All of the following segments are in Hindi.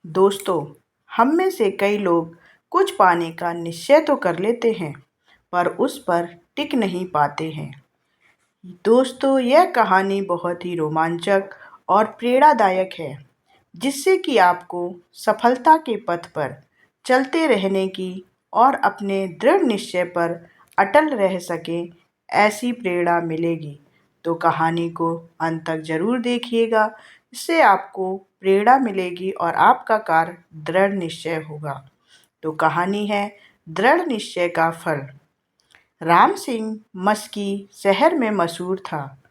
दोस्तों, हम में से कई लोग कुछ पाने का निश्चय तो कर लेते हैं, पर उस पर टिक नहीं पाते हैं। दोस्तों, यह कहानी बहुत ही रोमांचक और प्रेरणादायक है, जिससे कि आपको सफलता के पथ पर चलते रहने की और अपने दृढ़ निश्चय पर अटल रह सकें, ऐसी प्रेरणा मिलेगी। तो कहानी को अंत तक ज़रूर देखिएगा। इससे आपको प्रेरणा मिलेगी और आपका कार्य दृढ़ निश्चय होगा। तो कहानी है दृढ़ निश्चय का फल। राम सिंह मस्की शहर में मशहूर था।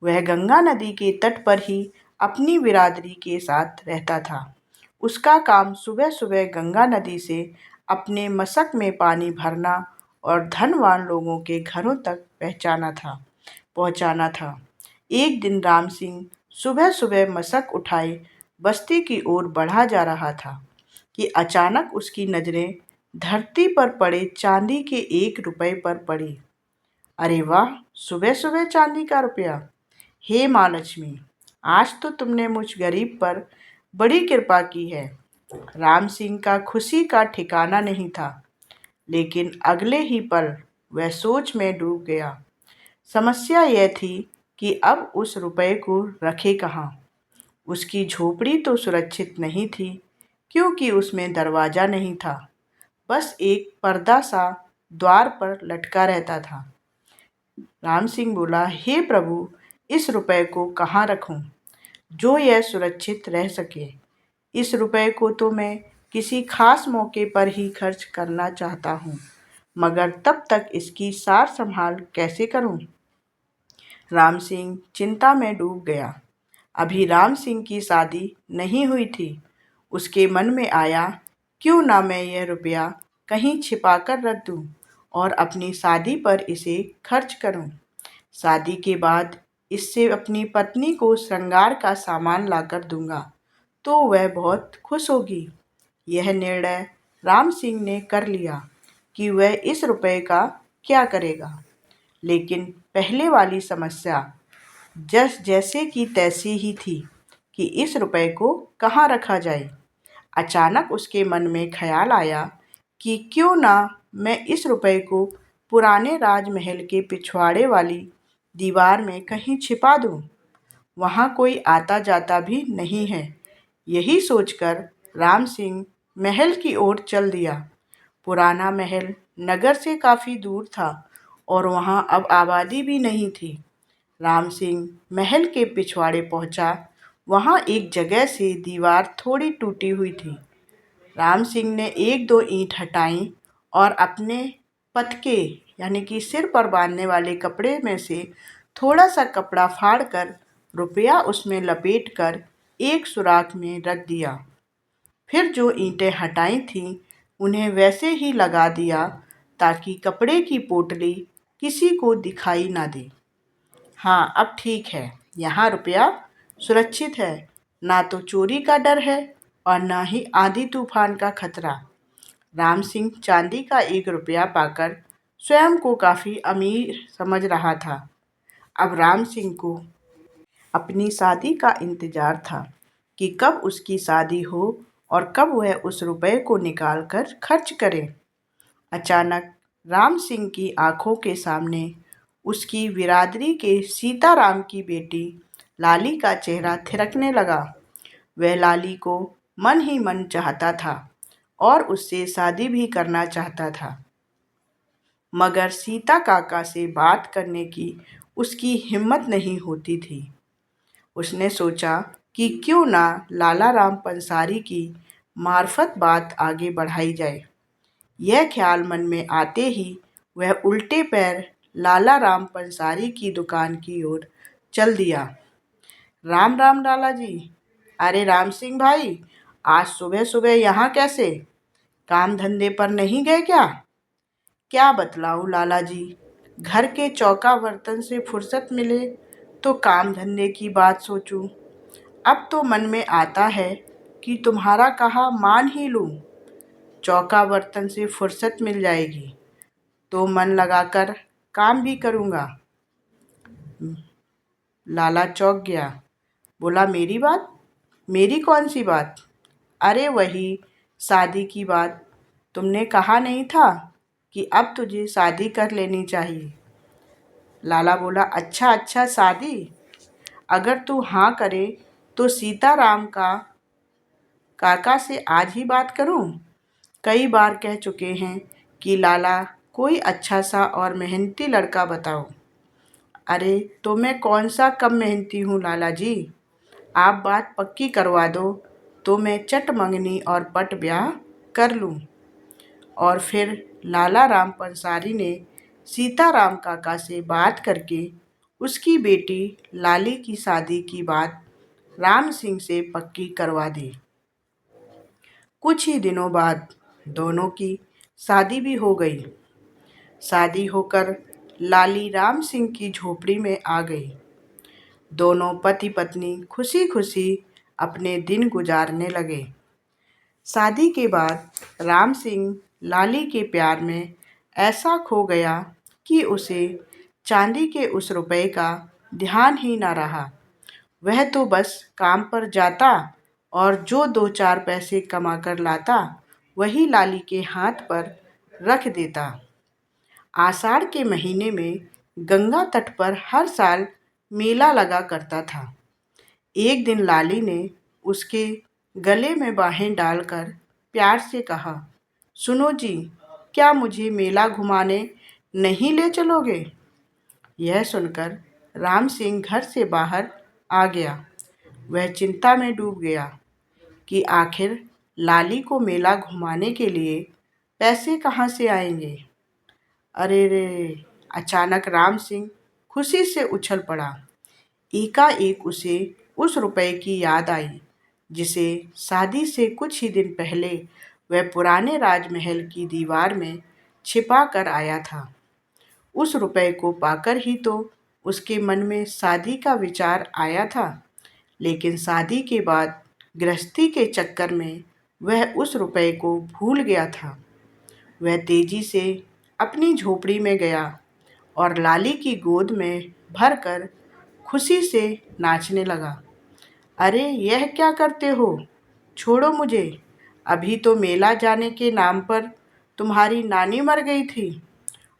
वह गंगा नदी के तट पर ही अपनी बिरादरी के साथ रहता था। उसका काम सुबह सुबह गंगा नदी से अपने मशक में पानी भरना और धनवान लोगों के घरों तक पहुंचाना था। एक दिन राम सिंह सुबह सुबह मशक उठाए बस्ती की ओर बढ़ा जा रहा था कि अचानक उसकी नज़रें धरती पर पड़े चांदी के 1 रुपए पर पड़ी। अरे वाह! सुबह सुबह चांदी का रुपया! हे माँ लक्ष्मी, आज तो तुमने मुझ गरीब पर बड़ी कृपा की है। राम सिंह का खुशी का ठिकाना नहीं था, लेकिन अगले ही पल वह सोच में डूब गया। समस्या यह थी कि अब उस रुपए को रखे कहाँ। उसकी झोपड़ी तो सुरक्षित नहीं थी, क्योंकि उसमें दरवाज़ा नहीं था, बस एक पर्दा सा द्वार पर लटका रहता था। राम सिंह बोला, हे प्रभु, इस रुपए को कहाँ रखूं, जो यह सुरक्षित रह सके। इस रुपए को तो मैं किसी खास मौके पर ही खर्च करना चाहता हूँ, मगर तब तक इसकी सार संभाल कैसे करूँ। राम सिंह चिंता में डूब गया। अभी राम सिंह की शादी नहीं हुई थी। उसके मन में आया, क्यों ना मैं यह रुपया कहीं छिपा कर रख दूं और अपनी शादी पर इसे खर्च करूं। शादी के बाद इससे अपनी पत्नी को श्रृंगार का सामान लाकर दूंगा, तो वह बहुत खुश होगी। यह निर्णय राम सिंह ने कर लिया कि वह इस रुपए का क्या करेगा। लेकिन पहले वाली समस्या जैसे की तैसी ही थी कि इस रुपए को कहाँ रखा जाए। अचानक उसके मन में ख्याल आया कि क्यों ना मैं इस रुपए को पुराने राजमहल के पिछवाड़े वाली दीवार में कहीं छिपा दूं। वहाँ कोई आता जाता भी नहीं है। यही सोचकर राम सिंह महल की ओर चल दिया। पुराना महल नगर से काफ़ी दूर था और वहाँ अब आबादी भी नहीं थी। राम सिंह महल के पिछवाड़े पहुंचा। वहां एक जगह से दीवार थोड़ी टूटी हुई थी। राम सिंह ने 1-2 ईंट हटाई और अपने पतके यानी कि सिर पर बांधने वाले कपड़े में से थोड़ा सा कपड़ा फाड़कर रुपया उसमें लपेटकर एक सुराख में रख दिया। फिर जो ईंटें हटाई थीं उन्हें वैसे ही लगा दिया, ताकि कपड़े की पोटली किसी को दिखाई ना दे। हाँ, अब ठीक है। यहाँ रुपया सुरक्षित है। ना तो चोरी का डर है और ना ही आंधी तूफान का खतरा। राम सिंह चांदी का 1 रुपया पाकर स्वयं को काफ़ी अमीर समझ रहा था। अब राम सिंह को अपनी शादी का इंतजार था कि कब उसकी शादी हो और कब वह उस रुपए को निकाल कर खर्च करे। अचानक राम सिंह की आंखों के सामने उसकी बिरादरी के सीताराम की बेटी लाली का चेहरा थिरकने लगा। वह लाली को मन ही मन चाहता था और उससे शादी भी करना चाहता था, मगर सीता काका से बात करने की उसकी हिम्मत नहीं होती थी। उसने सोचा कि क्यों ना लाला राम पंसारी की मार्फत बात आगे बढ़ाई जाए। यह ख्याल मन में आते ही वह उल्टे पैर लाला राम पंसारी की दुकान की ओर चल दिया। राम राम लाला जी। अरे राम सिंह भाई, आज सुबह सुबह यहाँ कैसे? काम धंधे पर नहीं गए क्या? क्या बतलाऊं लाला जी, घर के चौका बर्तन से फुर्सत मिले तो काम धंधे की बात सोचूं। अब तो मन में आता है कि तुम्हारा कहा मान ही लूं। चौका बर्तन से फुर्सत मिल जाएगी तो मन लगाकर काम भी करूँगा। लाला चौंक गया। बोला, मेरी बात? मेरी कौन सी बात? अरे वही शादी की बात, तुमने कहा नहीं था कि अब तुझे शादी कर लेनी चाहिए। लाला बोला, अच्छा अच्छा शादी, अगर तू हाँ करे तो सीताराम का काका से आज ही बात करूं? कई बार कह चुके हैं कि लाला कोई अच्छा सा और मेहनती लड़का बताओ। अरे तो मैं कौन सा कम मेहनती हूँ लाला जी, आप बात पक्की करवा दो तो मैं चट मंगनी और पट ब्याह कर लूँ। और फिर लाला राम पंसारी ने सीताराम काका से बात करके उसकी बेटी लाली की शादी की बात राम सिंह से पक्की करवा दी। कुछ ही दिनों बाद दोनों की शादी भी हो गई। शादी होकर लाली राम सिंह की झोपड़ी में आ गई। दोनों पति पत्नी खुशी खुशी अपने दिन गुजारने लगे। शादी के बाद राम सिंह लाली के प्यार में ऐसा खो गया कि उसे चांदी के उस रुपए का ध्यान ही ना रहा। वह तो बस काम पर जाता और जो दो चार पैसे कमा कर लाता वही लाली के हाथ पर रख देता। आषाढ़ के महीने में गंगा तट पर हर साल मेला लगा करता था। एक दिन लाली ने उसके गले में बाहें डालकर प्यार से कहा, सुनो जी, क्या मुझे मेला घुमाने नहीं ले चलोगे? यह सुनकर राम सिंह घर से बाहर आ गया। वह चिंता में डूब गया कि आखिर लाली को मेला घुमाने के लिए पैसे कहाँ से आएंगे। अरे रे! अचानक राम सिंह खुशी से उछल पड़ा। एकाएक उसे उस रुपए की याद आई जिसे शादी से कुछ ही दिन पहले वह पुराने राजमहल की दीवार में छिपा कर आया था। उस रुपए को पाकर ही तो उसके मन में शादी का विचार आया था, लेकिन शादी के बाद गृहस्थी के चक्कर में वह उस रुपए को भूल गया था। वह तेजी से अपनी झोपड़ी में गया और लाली की गोद में भरकर खुशी से नाचने लगा। अरे यह क्या करते हो? छोड़ो मुझे। अभी तो मेला जाने के नाम पर तुम्हारी नानी मर गई थी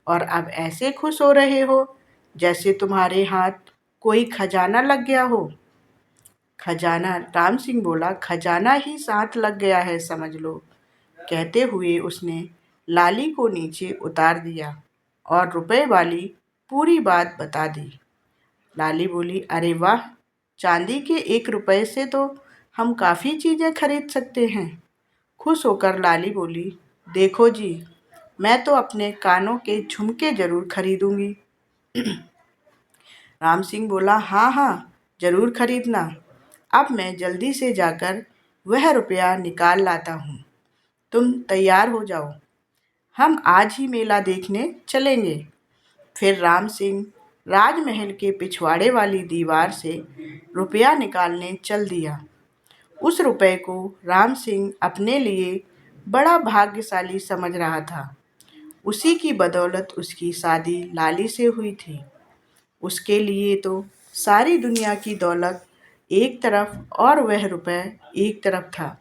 और अब ऐसे खुश हो रहे हो जैसे तुम्हारे हाथ कोई खजाना लग गया हो। खजाना? राम सिंह बोला, खजाना ही साथ लग गया है समझ लो। कहते हुए उसने लाली को नीचे उतार दिया और रुपए वाली पूरी बात बता दी। लाली बोली, अरे वाह, चांदी के 1 रुपए से तो हम काफ़ी चीज़ें खरीद सकते हैं। खुश होकर लाली बोली, देखो जी, मैं तो अपने कानों के झुमके ज़रूर खरीदूंगी। राम सिंह बोला, हाँ हाँ, ज़रूर खरीदना। अब मैं जल्दी से जाकर वह रुपया निकाल लाता हूँ, तुम तैयार हो जाओ, हम आज ही मेला देखने चलेंगे। फिर राम सिंह राजमहल के पिछवाड़े वाली दीवार से रुपया निकालने चल दिया। उस रुपए को राम सिंह अपने लिए बड़ा भाग्यशाली समझ रहा था। उसी की बदौलत उसकी शादी लाली से हुई थी। उसके लिए तो सारी दुनिया की दौलत एक तरफ और वह रुपए एक तरफ था।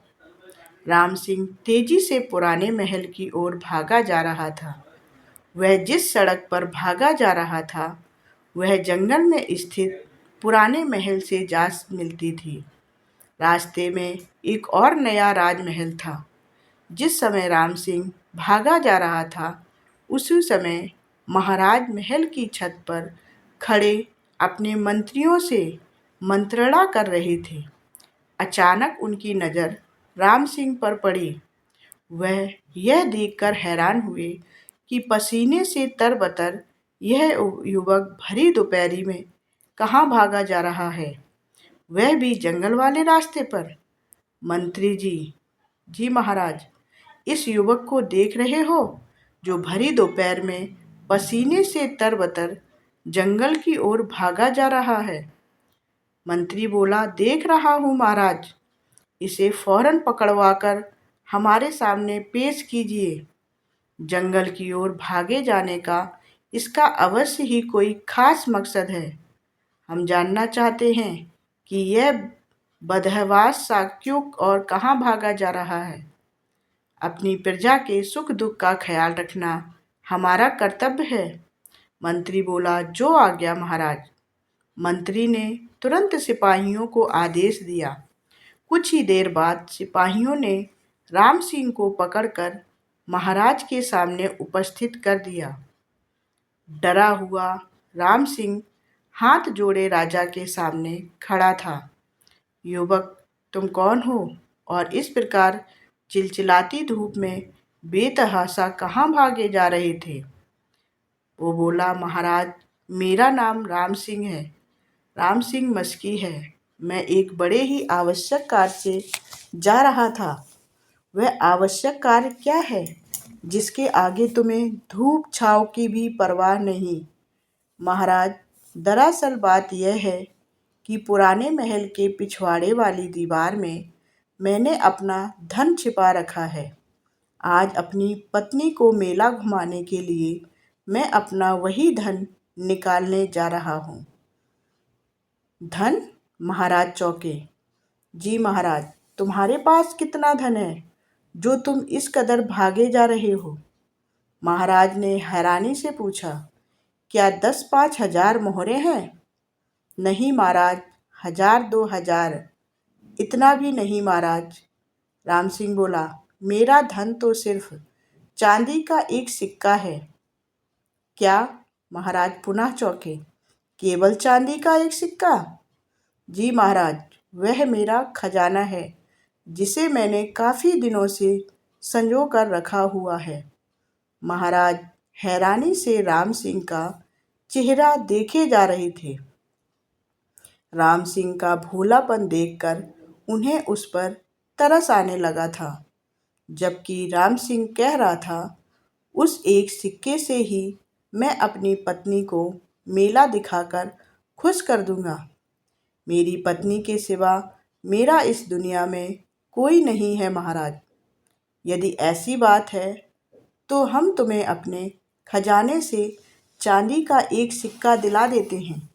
राम सिंह तेजी से पुराने महल की ओर भागा जा रहा था। वह जिस सड़क पर भागा जा रहा था वह जंगल में स्थित पुराने महल से जा मिलती थी। रास्ते में एक और नया राजमहल था। जिस समय राम सिंह भागा जा रहा था उसी समय महाराज महल की छत पर खड़े अपने मंत्रियों से मंत्रणा कर रहे थे। अचानक उनकी नज़र राम सिंह पर पड़ी। वह यह देखकर हैरान हुए कि पसीने से तरबतर यह युवक भरी दोपहरी में कहाँ भागा जा रहा है, वह भी जंगल वाले रास्ते पर। मंत्री जी, जी महाराज, इस युवक को देख रहे हो जो भरी दोपहर में पसीने से तरबतर जंगल की ओर भागा जा रहा है। मंत्री बोला, देख रहा हूँ महाराज, इसे फौरन पकड़वाकर हमारे सामने पेश कीजिए। जंगल की ओर भागे जाने का इसका अवश्य ही कोई खास मकसद है। हम जानना चाहते हैं कि यह बदहवास सा क्यों और कहाँ भागा जा रहा है? अपनी प्रजा के सुख दुख का ख्याल रखना हमारा कर्तव्य है। मंत्री बोला, जो आज्ञा महाराज। मंत्री ने तुरंत सिपाहियों को आदेश दिया। कुछ ही देर बाद सिपाहियों ने राम सिंह को पकड़कर महाराज के सामने उपस्थित कर दिया। डरा हुआ राम सिंह हाथ जोड़े राजा के सामने खड़ा था। युवक, तुम कौन हो और इस प्रकार चिलचिलाती धूप में बेतहाशा कहाँ भागे जा रहे थे? वो बोला, महाराज, मेरा नाम राम सिंह है। राम सिंह मस्की है। मैं एक बड़े ही आवश्यक कार्य से जा रहा था। वह आवश्यक कार्य क्या है जिसके आगे तुम्हें धूप छाँव की भी परवाह नहीं? महाराज, दरअसल बात यह है कि पुराने महल के पिछवाड़े वाली दीवार में मैंने अपना धन छिपा रखा है। आज अपनी पत्नी को मेला घुमाने के लिए मैं अपना वही धन निकालने जा रहा हूँ। धन? महाराज चौंके। जी महाराज, तुम्हारे पास कितना धन है जो तुम इस कदर भागे जा रहे हो? महाराज ने हैरानी से पूछा। क्या 10-5 हजार मोहरे हैं? नहीं महाराज, 1000-2000, इतना भी नहीं महाराज। राम सिंह बोला, मेरा धन तो सिर्फ चांदी का एक सिक्का है। क्या? महाराज पुनः चौंके। केवल चांदी का एक सिक्का? जी महाराज, वह मेरा खजाना है जिसे मैंने काफ़ी दिनों से संजो कर रखा हुआ है। महाराज हैरानी से राम सिंह का चेहरा देखे जा रहे थे। राम सिंह का भोलापन देखकर उन्हें उस पर तरस आने लगा था। जबकि राम सिंह कह रहा था, उस एक सिक्के से ही मैं अपनी पत्नी को मेला दिखाकर खुश कर दूंगा। मेरी पत्नी के सिवा मेरा इस दुनिया में कोई नहीं है महाराज। यदि ऐसी बात है तो हम तुम्हें अपने खजाने से चांदी का एक सिक्का दिला देते हैं।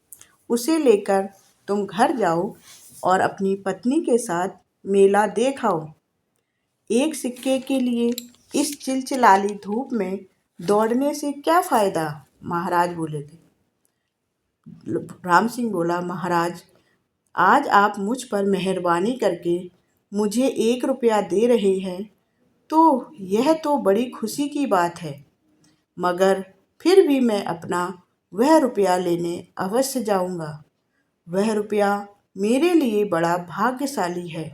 उसे लेकर तुम घर जाओ और अपनी पत्नी के साथ मेला देख आओ। एक सिक्के के लिए इस चिलचिलाती धूप में दौड़ने से क्या फ़ायदा? महाराज बोले थे। राम सिंह बोला, महाराज, आज आप मुझ पर मेहरबानी करके मुझे 1 रुपया दे रहे हैं तो यह तो बड़ी खुशी की बात है, मगर फिर भी मैं अपना वह रुपया लेने अवश्य जाऊंगा। वह रुपया मेरे लिए बड़ा भाग्यशाली है।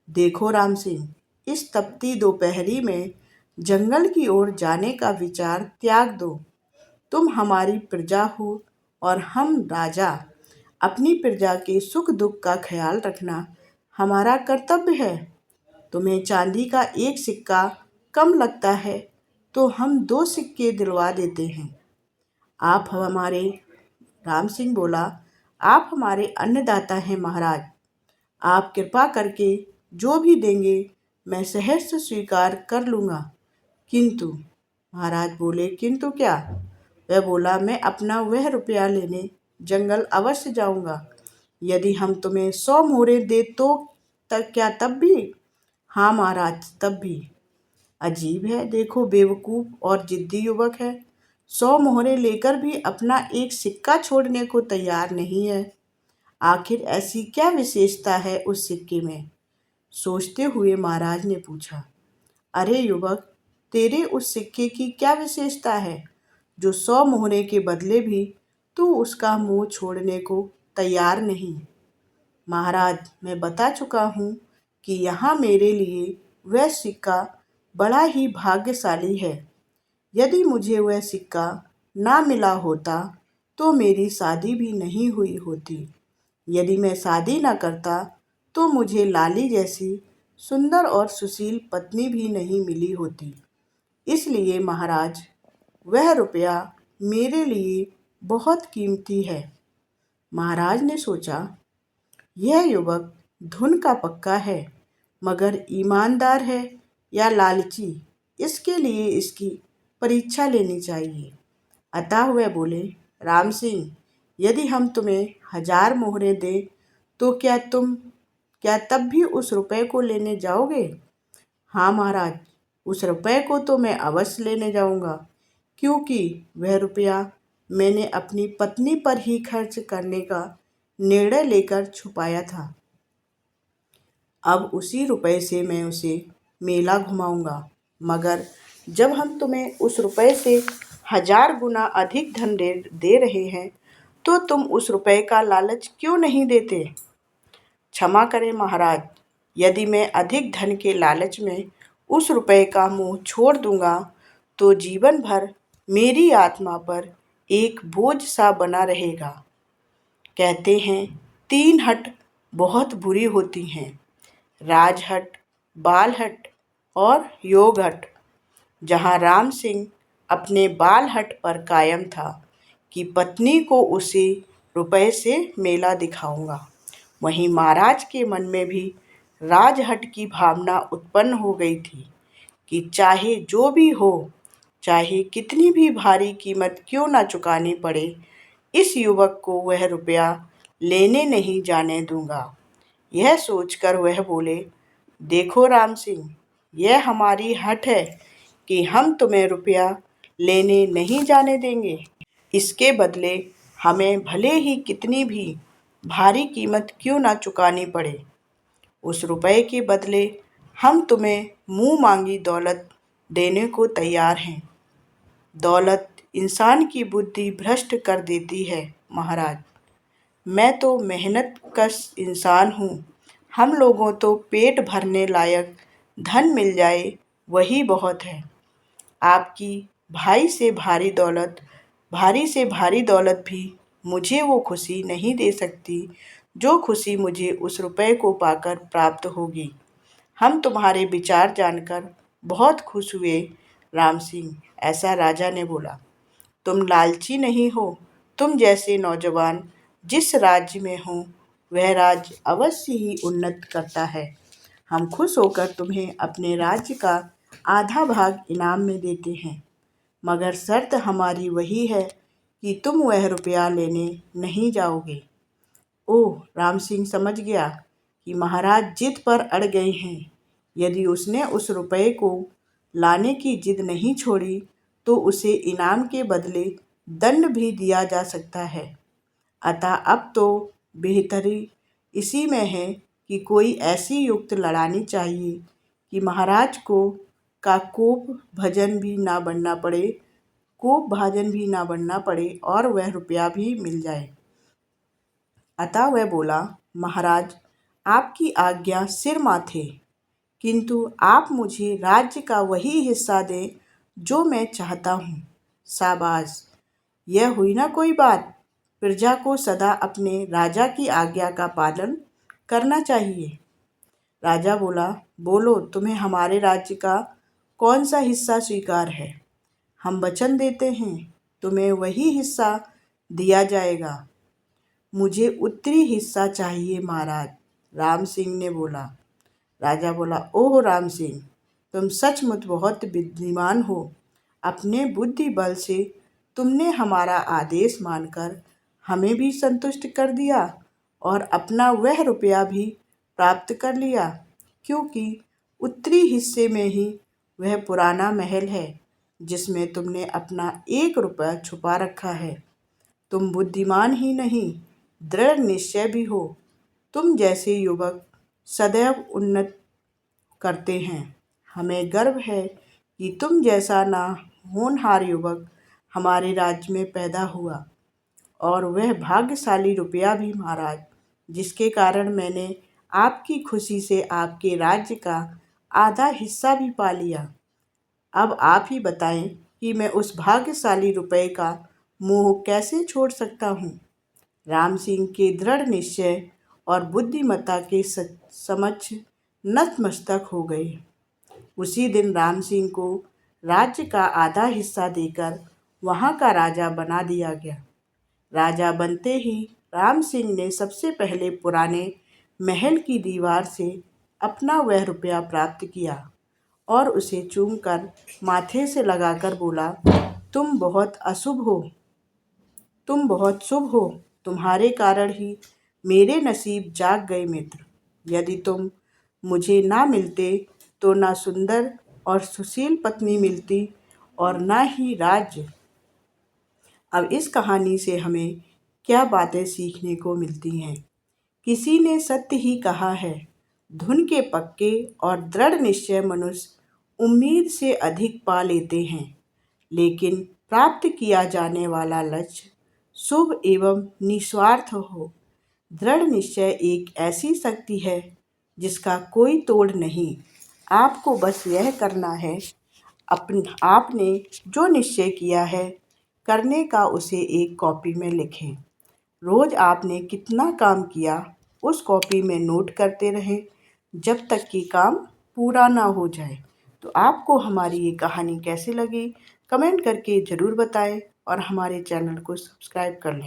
देखो राम सिंह, इस तपती दोपहरी में जंगल की ओर जाने का विचार त्याग दो। तुम हमारी प्रजा हो और हम राजा। अपनी प्रजा के सुख दुख का ख्याल रखना हमारा कर्तव्य है। तुम्हें चांदी का एक सिक्का कम लगता है तो हम 2 सिक्के दिलवा देते हैं। आप हमारे राम सिंह बोला, आप हमारे अन्नदाता हैं महाराज। आप कृपा करके जो भी देंगे मैं सहर्ष स्वीकार कर लूँगा। किंतु? महाराज बोले, किंतु क्या? वह बोला, मैं अपना वह रुपया लेने जंगल अवश्य जाऊंगा। यदि हम तुम्हें 100 मोहरे दे तो तब क्या तब भी? हाँ महाराज, तब भी। अजीब है, देखो बेवकूफ़ और जिद्दी युवक है। 100 मोहरे लेकर भी अपना एक सिक्का छोड़ने को तैयार नहीं है। आखिर ऐसी क्या विशेषता है उस सिक्के में? सोचते हुए महाराज ने पूछा। अरे युवक, तेरे उस सिक्के की क्या विशेषता है जो 100 मोहरे के बदले भी तू उसका मुंह छोड़ने को तैयार नहीं? महाराज, मैं बता चुका हूँ कि यहाँ मेरे लिए वह सिक्का बड़ा ही भाग्यशाली है। यदि मुझे वह सिक्का ना मिला होता तो मेरी शादी भी नहीं हुई होती। यदि मैं शादी न करता तो मुझे लाली जैसी सुंदर और सुशील पत्नी भी नहीं मिली होती। इसलिए महाराज, वह रुपया मेरे लिए बहुत कीमती है। महाराज ने सोचा, यह युवक धुन का पक्का है, मगर ईमानदार है या लालची, इसके लिए इसकी परीक्षा लेनी चाहिए। अतः वह बोले, राम सिंह, यदि हम तुम्हें 1000 मोहरे दें तो क्या तब भी उस रुपए को लेने जाओगे? हाँ महाराज, उस रुपए को तो मैं अवश्य लेने जाऊंगा, क्योंकि वह रुपया मैंने अपनी पत्नी पर ही खर्च करने का निर्णय लेकर छुपाया था। अब उसी रुपए से मैं उसे मेला घुमाऊंगा। मगर जब हम तुम्हें उस रुपए से 1000 गुना अधिक धन दे रहे हैं, तो तुम उस रुपए का लालच क्यों नहीं देते? क्षमा करें महाराज, यदि मैं अधिक धन के लालच में उस रुपए का मुंह छोड़ दूंगा, तो जीवन भर मेरी आत्मा पर एक बोझ सा बना रहेगा। कहते हैं 3 हट बहुत बुरी होती हैं, राजहट, बालहट और योगहट। जहाँ राम सिंह अपने बालहट पर कायम था कि पत्नी को उसी रुपए से मेला दिखाऊंगा, वहीं महाराज के मन में भी राजहट की भावना उत्पन्न हो गई थी कि चाहे जो भी हो, चाहे कितनी भी भारी कीमत क्यों ना चुकानी पड़े, इस युवक को वह रुपया लेने नहीं जाने दूंगा। यह सोचकर वह बोले, देखो राम सिंह, यह हमारी हट है कि हम तुम्हें रुपया लेने नहीं जाने देंगे। इसके बदले हमें भले ही कितनी भी भारी कीमत क्यों ना चुकानी पड़े, उस रुपए के बदले हम तुम्हें मुंह मांगी दौलत देने को तैयार हैं। दौलत इंसान की बुद्धि भ्रष्ट कर देती है महाराज। मैं तो मेहनत कश इंसान हूँ। हम लोगों तो पेट भरने लायक धन मिल जाए वही बहुत है। आपकी भारी से भारी दौलत भी मुझे वो खुशी नहीं दे सकती जो खुशी मुझे उस रुपए को पाकर प्राप्त होगी। हम तुम्हारे विचार जानकर बहुत खुश हुए राम सिंह, ऐसा राजा ने बोला। तुम लालची नहीं हो। तुम जैसे नौजवान जिस राज्य में हो, वह राज्य अवश्य ही उन्नत करता है। हम खुश होकर तुम्हें अपने राज्य का आधा भाग इनाम में देते हैं, मगर शर्त हमारी वही है कि तुम वह रुपया लेने नहीं जाओगे। ओह! राम सिंह समझ गया कि महाराज जिद पर अड़ गए हैं। यदि उसने उस रुपये को लाने की जिद नहीं छोड़ी, तो उसे इनाम के बदले दंड भी दिया जा सकता है। अतः अब तो बेहतरी इसी में है कि कोई ऐसी युक्ति लड़ानी चाहिए कि महाराज को का कोप भाजन भी ना बनना पड़े और वह रुपया भी मिल जाए। अतः वह बोला, महाराज, आपकी आज्ञा सिर माथे, किंतु आप मुझे राज्य का वही हिस्सा दें जो मैं चाहता हूँ। शाबाश, यह हुई ना कोई बात। प्रजा को सदा अपने राजा की आज्ञा का पालन करना चाहिए। राजा बोला, बोलो, तुम्हें हमारे राज्य का कौन सा हिस्सा स्वीकार है? हम वचन देते हैं, तुम्हें वही हिस्सा दिया जाएगा। मुझे उत्तरी हिस्सा चाहिए महाराज, राम सिंह ने बोला। राजा बोला, ओह राम सिंह, तुम सचमुच बहुत बुद्धिमान हो। अपने बुद्धि बल से तुमने हमारा आदेश मानकर हमें भी संतुष्ट कर दिया और अपना वह रुपया भी प्राप्त कर लिया, क्योंकि उत्तरी हिस्से में ही वह पुराना महल है जिसमें तुमने अपना 1 रुपया छुपा रखा है। तुम बुद्धिमान ही नहीं, दृढ़ निश्चय भी हो। तुम जैसे युवक सदैव उन्नत करते हैं। हमें गर्व है कि तुम जैसा ना होनहार युवक हमारे राज्य में पैदा हुआ, और वह भाग्यशाली रुपया भी महाराज, जिसके कारण मैंने आपकी खुशी से आपके राज्य का आधा हिस्सा भी पा लिया। अब आप ही बताएं कि मैं उस भाग्यशाली रुपये का मोह कैसे छोड़ सकता हूँ। राम सिंह के दृढ़ निश्चय और बुद्धिमत्ता के समक्ष नतमस्तक हो गए। उसी दिन राम सिंह को राज्य का आधा हिस्सा देकर वहाँ का राजा बना दिया गया। राजा बनते ही राम सिंह ने सबसे पहले पुराने महल की दीवार से अपना वह रुपया प्राप्त किया और उसे चूमकर माथे से लगाकर बोला, तुम बहुत शुभ हो। तुम्हारे कारण ही मेरे नसीब जाग गए मित्र। यदि तुम मुझे ना मिलते तो ना सुंदर और सुशील पत्नी मिलती और ना ही राज्य। अब इस कहानी से हमें क्या बातें सीखने को मिलती हैं? किसी ने सत्य ही कहा है, धुन के पक्के और दृढ़ निश्चय मनुष्य उम्मीद से अधिक पा लेते हैं, लेकिन प्राप्त किया जाने वाला लक्ष्य शुभ एवं निस्वार्थ हो। दृढ़ निश्चय एक ऐसी शक्ति है जिसका कोई तोड़ नहीं। आपको बस यह करना है, आपने जो निश्चय किया है करने का उसे एक कॉपी में लिखें। रोज आपने कितना काम किया उस कॉपी में नोट करते रहें जब तक कि काम पूरा ना हो जाए। तो आपको हमारी ये कहानी कैसी लगी कमेंट करके ज़रूर बताएं और हमारे चैनल को सब्सक्राइब कर लें।